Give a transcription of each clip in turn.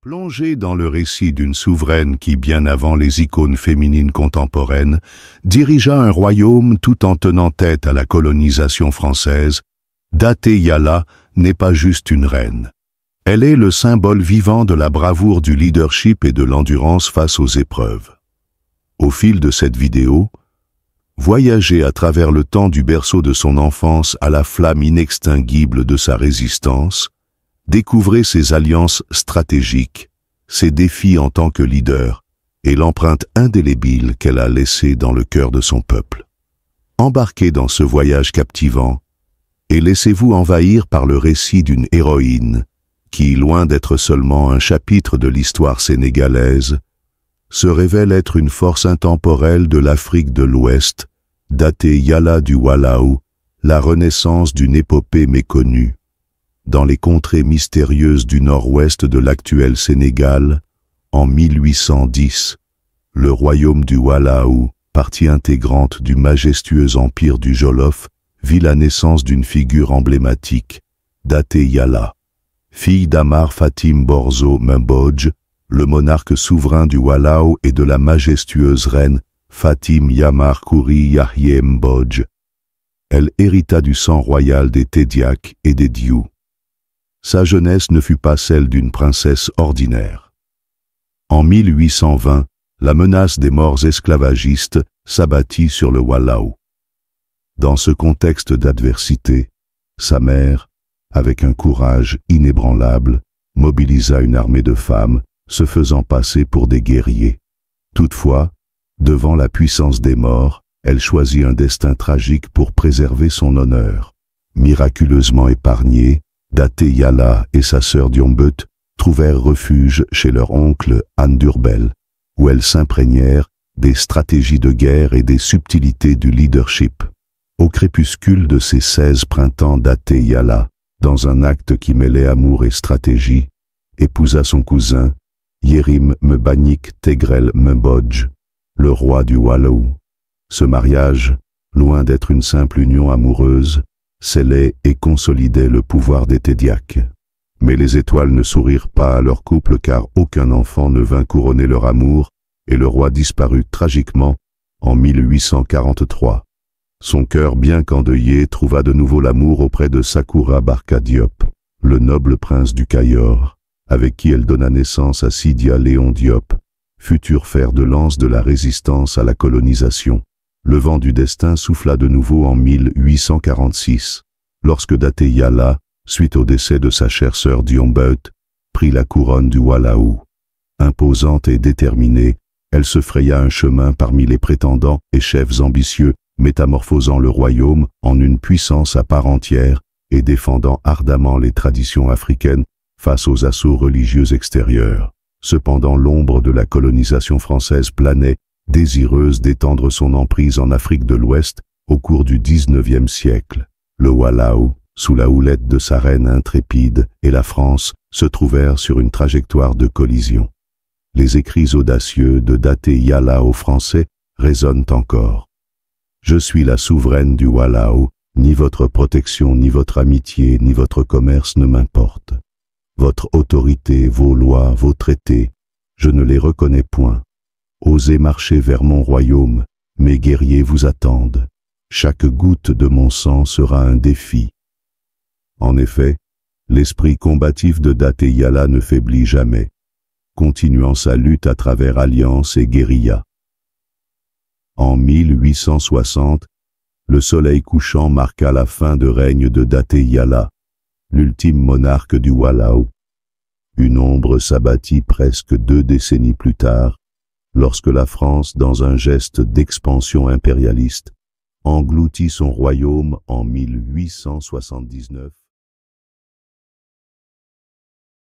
Plongé dans le récit d'une souveraine qui, bien avant les icônes féminines contemporaines, dirigea un royaume tout en tenant tête à la colonisation française, Daté Yala n'est pas juste une reine. Elle est le symbole vivant de la bravoure du leadership et de l'endurance face aux épreuves. Au fil de cette vidéo, voyagez à travers le temps du berceau de son enfance à la flamme inextinguible de sa résistance. Découvrez ses alliances stratégiques, ses défis en tant que leader et l'empreinte indélébile qu'elle a laissée dans le cœur de son peuple. Embarquez dans ce voyage captivant et laissez-vous envahir par le récit d'une héroïne qui, loin d'être seulement un chapitre de l'histoire sénégalaise, se révèle être une force intemporelle de l'Afrique de l'Ouest, Daté Yala du Walaou, la renaissance d'une épopée méconnue. Dans les contrées mystérieuses du nord-ouest de l'actuel Sénégal, en 1810, le royaume du Walaou, partie intégrante du majestueux empire du Jolof, vit la naissance d'une figure emblématique, Daté Yala. Fille d'Amar Fatim Borzo Mbodj, le monarque souverain du Walaou et de la majestueuse reine Fatim Yamar Kouri Yahye Mbodj. Elle hérita du sang royal des Tédiaques et des Diou. Sa jeunesse ne fut pas celle d'une princesse ordinaire. En 1820, la menace des morts esclavagistes s'abattit sur le Walaou. Dans ce contexte d'adversité, sa mère, avec un courage inébranlable, mobilisa une armée de femmes, se faisant passer pour des guerriers. Toutefois, devant la puissance des morts, elle choisit un destin tragique pour préserver son honneur. Miraculeusement épargnée, Daté Yala et sa sœur Diombut trouvèrent refuge chez leur oncle Anne d'Urbel, où elles s'imprégnèrent des stratégies de guerre et des subtilités du leadership. Au crépuscule de ces 16 printemps, Daté Yala, dans un acte qui mêlait amour et stratégie, épousa son cousin, Yérim Mbagnick Tegrel Mbodj, le roi du Walaou. Ce mariage, loin d'être une simple union amoureuse, scellait et consolidait le pouvoir des Tédiaques. Mais les étoiles ne sourirent pas à leur couple car aucun enfant ne vint couronner leur amour et le roi disparut tragiquement en 1843. Son cœur bien qu'endeuillé trouva de nouveau l'amour auprès de Sakoura Barka Diop, le noble prince du Cayor, avec qui elle donna naissance à Sidia Léon Diop, futur fer de lance de la résistance à la colonisation. Le vent du destin souffla de nouveau en 1846, lorsque Daté Yala, suite au décès de sa chère sœur Diombut, prit la couronne du Walaou. Imposante et déterminée, elle se fraya un chemin parmi les prétendants et chefs ambitieux, métamorphosant le royaume en une puissance à part entière et défendant ardemment les traditions africaines face aux assauts religieux extérieurs. Cependant, l'ombre de la colonisation française planait, désireuse d'étendre son emprise en Afrique de l'Ouest au cours du XIXe siècle. Le Walaou, sous la houlette de sa reine intrépide, et la France se trouvèrent sur une trajectoire de collision. Les écrits audacieux de Daté Yala aux Français résonnent encore. « Je suis la souveraine du Walaou, ni votre protection, ni votre amitié, ni votre commerce ne m'importent. Votre autorité, vos lois, vos traités, je ne les reconnais point. Osez marcher vers mon royaume, mes guerriers vous attendent. Chaque goutte de mon sang sera un défi. » En effet, l'esprit combatif de Daté Yala ne faiblit jamais, continuant sa lutte à travers alliances et guérillas. En 1860, le soleil couchant marqua la fin de règne de Daté Yala, l'ultime monarque du Walaou. Une ombre s'abattit presque 2 décennies plus tard, lorsque la France, dans un geste d'expansion impérialiste, engloutit son royaume en 1879.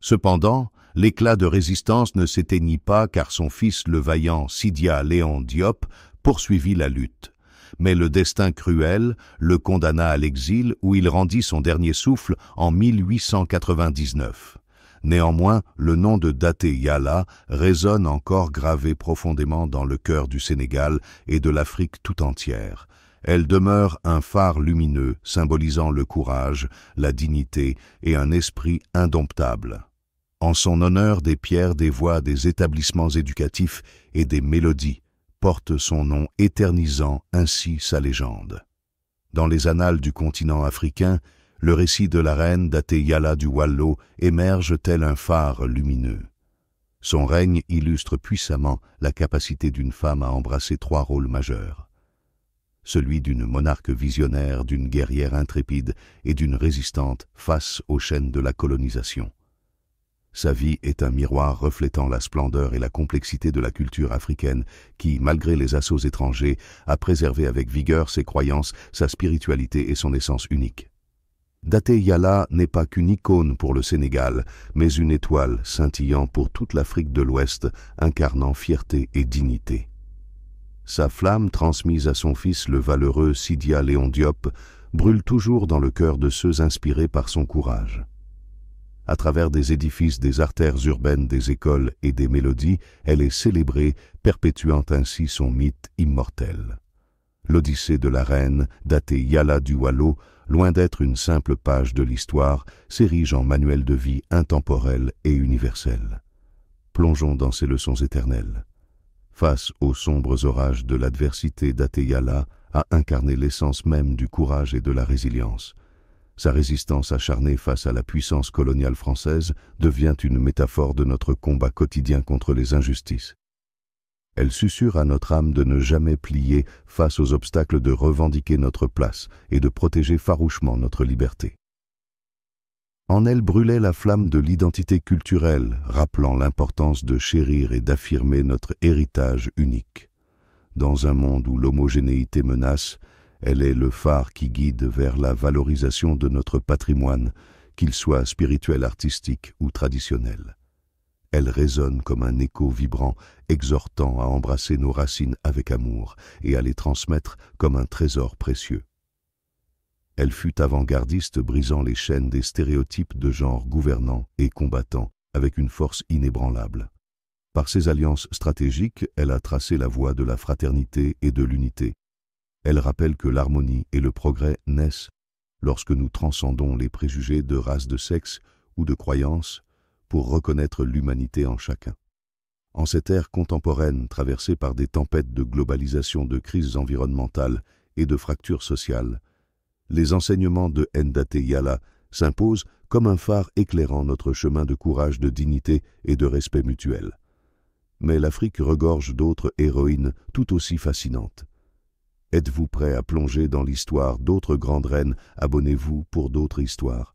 Cependant, l'éclat de résistance ne s'éteignit pas car son fils le vaillant Sidia Léon Diop poursuivit la lutte. Mais le destin cruel le condamna à l'exil où il rendit son dernier souffle en 1899. Néanmoins, le nom de Daté Yala résonne encore gravé profondément dans le cœur du Sénégal et de l'Afrique tout entière. Elle demeure un phare lumineux symbolisant le courage, la dignité et un esprit indomptable. En son honneur, des pierres, des voies, des établissements éducatifs et des mélodies portent son nom, éternisant ainsi sa légende. Dans les annales du continent africain, le récit de la reine Daté Yala du Wallo émerge tel un phare lumineux. Son règne illustre puissamment la capacité d'une femme à embrasser 3 rôles majeurs. Celui d'une monarque visionnaire, d'une guerrière intrépide et d'une résistante face aux chaînes de la colonisation. Sa vie est un miroir reflétant la splendeur et la complexité de la culture africaine qui, malgré les assauts étrangers, a préservé avec vigueur ses croyances, sa spiritualité et son essence unique. Daté Yala n'est pas qu'une icône pour le Sénégal, mais une étoile scintillant pour toute l'Afrique de l'Ouest, incarnant fierté et dignité. Sa flamme, transmise à son fils le valeureux Sidia Léon Diop, brûle toujours dans le cœur de ceux inspirés par son courage. À travers des édifices, des artères urbaines, des écoles et des mélodies, elle est célébrée, perpétuant ainsi son mythe immortel. L'Odyssée de la reine, Daté Yala du Wallo, loin d'être une simple page de l'histoire, s'érige en manuel de vie intemporel et universel. Plongeons dans ces leçons éternelles. Face aux sombres orages de l'adversité, Daté Yala a incarné l'essence même du courage et de la résilience. Sa résistance acharnée face à la puissance coloniale française devient une métaphore de notre combat quotidien contre les injustices. Elle susurre à notre âme de ne jamais plier face aux obstacles, de revendiquer notre place et de protéger farouchement notre liberté. En elle brûlait la flamme de l'identité culturelle, rappelant l'importance de chérir et d'affirmer notre héritage unique. Dans un monde où l'homogénéité menace, elle est le phare qui guide vers la valorisation de notre patrimoine, qu'il soit spirituel, artistique ou traditionnel. Elle résonne comme un écho vibrant, exhortant à embrasser nos racines avec amour et à les transmettre comme un trésor précieux. Elle fut avant-gardiste, brisant les chaînes des stéréotypes de genre gouvernants et combattants avec une force inébranlable. Par ses alliances stratégiques, elle a tracé la voie de la fraternité et de l'unité. Elle rappelle que l'harmonie et le progrès naissent lorsque nous transcendons les préjugés de race, de sexe ou de croyance pour reconnaître l'humanité en chacun. En cette ère contemporaine traversée par des tempêtes de globalisation, de crises environnementales et de fractures sociales, les enseignements de Daté Yala s'imposent comme un phare éclairant notre chemin de courage, de dignité et de respect mutuel. Mais l'Afrique regorge d'autres héroïnes tout aussi fascinantes. Êtes-vous prêt à plonger dans l'histoire d'autres grandes reines? Abonnez-vous pour d'autres histoires.